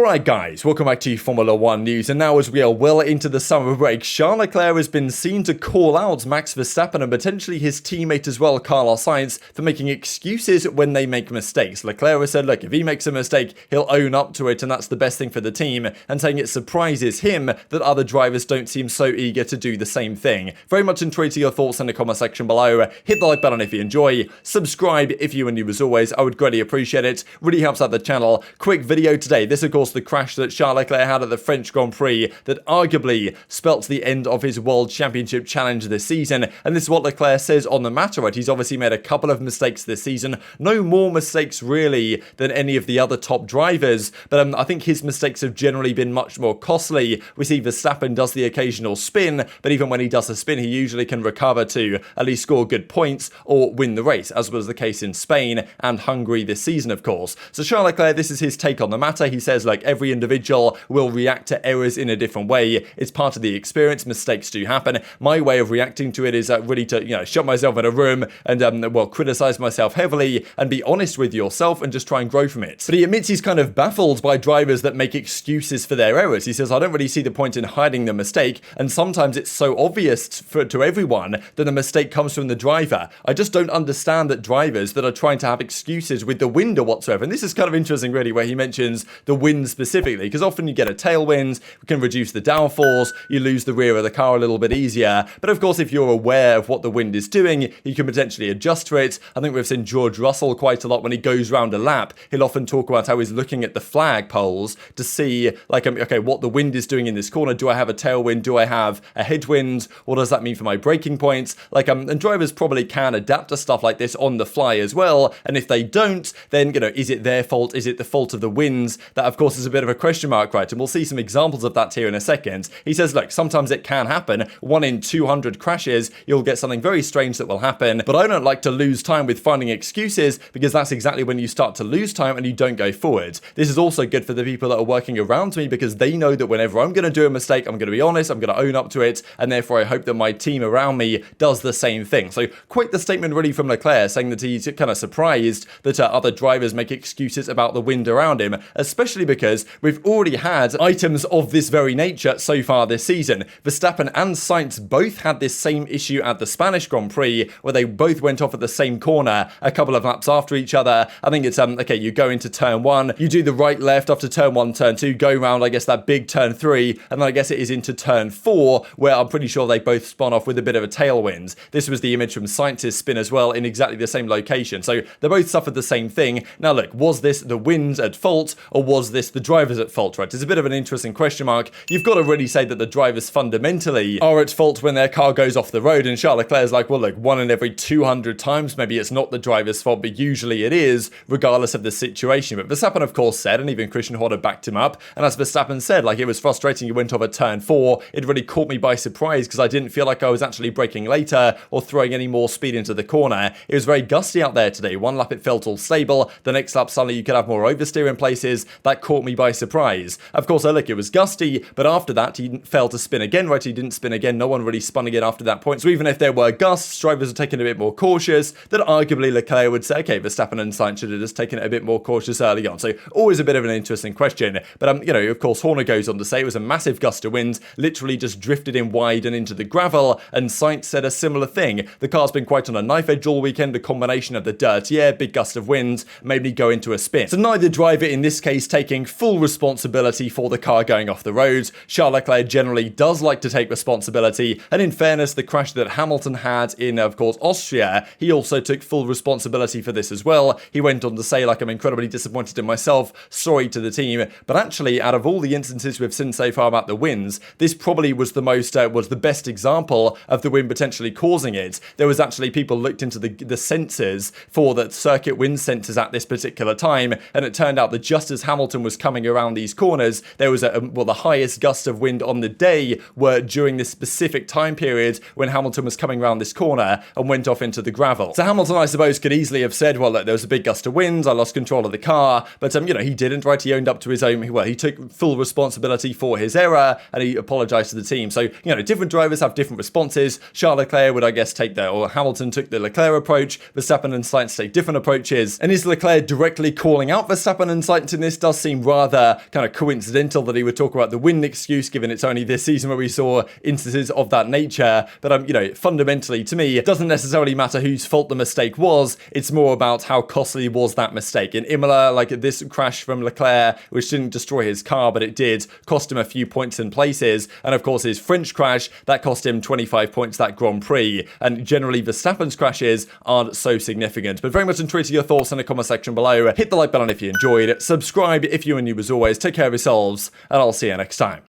Alright guys, welcome back to Formula 1 news, and now as we are well into the summer break, Charles Leclerc has been seen to call out Max Verstappen and potentially his teammate as well, Carlos Sainz, for making excuses when they make mistakes. Leclerc has said, look, if he makes a mistake, he'll own up to it and that's the best thing for the team, and saying it surprises him that other drivers don't seem so eager to do the same thing. Very much enjoy your thoughts in the comment section below. Hit the like button if you enjoy, subscribe if you are new as always, I would greatly appreciate it, really helps out the channel. Quick video today, this of course the crash that Charles Leclerc had at the French Grand Prix that arguably spelt the end of his World Championship challenge this season, and this is what Leclerc says on the matter, right? He's obviously made a couple of mistakes this season, no more mistakes really than any of the other top drivers, but I think his mistakes have generally been much more costly. We see Verstappen does the occasional spin, but even when he does a spin, he usually can recover to at least score good points or win the race, as was the case in Spain and Hungary this season, of course. So Charles Leclerc, this is his take on the matter. He says, like, every individual will react to errors in a different way. It's part of the experience. Mistakes do happen. My way of reacting to it is really to, shut myself in a room and, criticize myself heavily and be honest with yourself and just try and grow from it. But he admits he's kind of baffled by drivers that make excuses for their errors. He says, I don't really see the point in hiding the mistake, and sometimes it's so obvious to everyone that the mistake comes from the driver. I just don't understand that drivers that are trying to have excuses with the wind or whatsoever. And this is kind of interesting, really, where he mentions the wind specifically, because often you get a tailwind, can reduce the downforce, you lose the rear of the car a little bit easier. But of course, if you're aware of what the wind is doing, you can potentially adjust to it. I think we've seen George Russell quite a lot when he goes round a lap. He'll often talk about how he's looking at the flag poles to see, like, okay, what the wind is doing in this corner. Do I have a tailwind? Do I have a headwind? What does that mean for my braking points? Like, and drivers probably can adapt to stuff like this on the fly as well. And if they don't, then, is it their fault? Is it the fault of the winds? That, of course, is a bit of a question mark, right? And we'll see some examples of that here in a second. He says, look, sometimes it can happen. 1 in 200 crashes, you'll get something very strange that will happen. But I don't like to lose time with finding excuses, because that's exactly when you start to lose time and you don't go forward. This is also good for the people that are working around me, because they know that whenever I'm going to do a mistake, I'm going to be honest, I'm going to own up to it, and therefore I hope that my team around me does the same thing. So quite the statement really from Leclerc, saying that he's kind of surprised that other drivers make excuses about the wind around him, especially because we've already had items of this very nature so far this season. Verstappen and Sainz both had this same issue at the Spanish Grand Prix, where they both went off at the same corner a couple of laps after each other. I think it's, okay, you go into turn 1, you do the right left after turn 1, turn 2, go round, I guess, that big turn 3, and then I guess it is into turn 4, where I'm pretty sure they both spun off with a bit of a tailwind. This was the image from Sainz's spin as well, in exactly the same location. So they both suffered the same thing. Now look, was this the wind at fault, or was this the drivers at fault, right? It's a bit of an interesting question mark. You've got to really say that the drivers fundamentally are at fault when their car goes off the road, and Charles Leclerc is like, well look, 1 in every 200 times, maybe it's not the driver's fault, but usually it is, regardless of the situation. But Verstappen, of course, said, and even Christian Horner backed him up, and as Verstappen said, like, it was frustrating, he went off at turn 4, it really caught me by surprise, because I didn't feel like I was actually braking later, or throwing any more speed into the corner. It was very gusty out there today. 1 lap it felt all stable, the next lap suddenly you could have more oversteer in places. That caught me by surprise. Of course, look, it was gusty, but after that he failed to spin again, right? He didn't spin again, no one really spun again after that point. So even if there were gusts, drivers are taking a bit more cautious, that arguably Leclerc would say, okay, Verstappen and Sainz should have just taken it a bit more cautious early on. So always a bit of an interesting question. But, of course, Horner goes on to say it was a massive gust of wind, literally just drifted in wide and into the gravel, and Sainz said a similar thing. The car's been quite on a knife edge all weekend, the combination of the dirty air, big gust of wind, made me go into a spin. So neither driver in this case taking full responsibility for the car going off the road. Charles Leclerc generally does like to take responsibility, and in fairness, the crash that Hamilton had in, of course, Austria, he also took full responsibility for this as well. He went on to say, like, I'm incredibly disappointed in myself, sorry to the team, but actually, out of all the instances we've seen so far about the winds, this probably was the most, was the best example of the wind potentially causing it. There was actually people looked into the sensors for the circuit wind sensors at this particular time, and it turned out that just as Hamilton was coming around these corners, there was the highest gust of wind on the day were during this specific time period when Hamilton was coming around this corner and went off into the gravel. So Hamilton, I suppose, could easily have said, well, look, there was a big gust of wind, I lost control of the car, but he didn't, right? He owned up to his own, well, he took full responsibility for his error, and he apologized to the team. So, different drivers have different responses. Charles Leclerc would, I guess, take or Hamilton took the Leclerc approach, Verstappen and Sainz take different approaches, and is Leclerc directly calling out Verstappen and Sainz in this? Does seem rather kind of coincidental that he would talk about the win excuse, given it's only this season where we saw instances of that nature. But, fundamentally, to me, it doesn't necessarily matter whose fault the mistake was. It's more about how costly was that mistake. In Imola, like this crash from Leclerc, which didn't destroy his car, but it did cost him a few points in places. And of course, his French crash, that cost him 25 points that Grand Prix. And generally, Verstappen's crashes aren't so significant. But very much enjoyed your thoughts in the comment section below. Hit the like button if you enjoyed. Subscribe if you are new as always. Take care of yourselves, and I'll see you next time.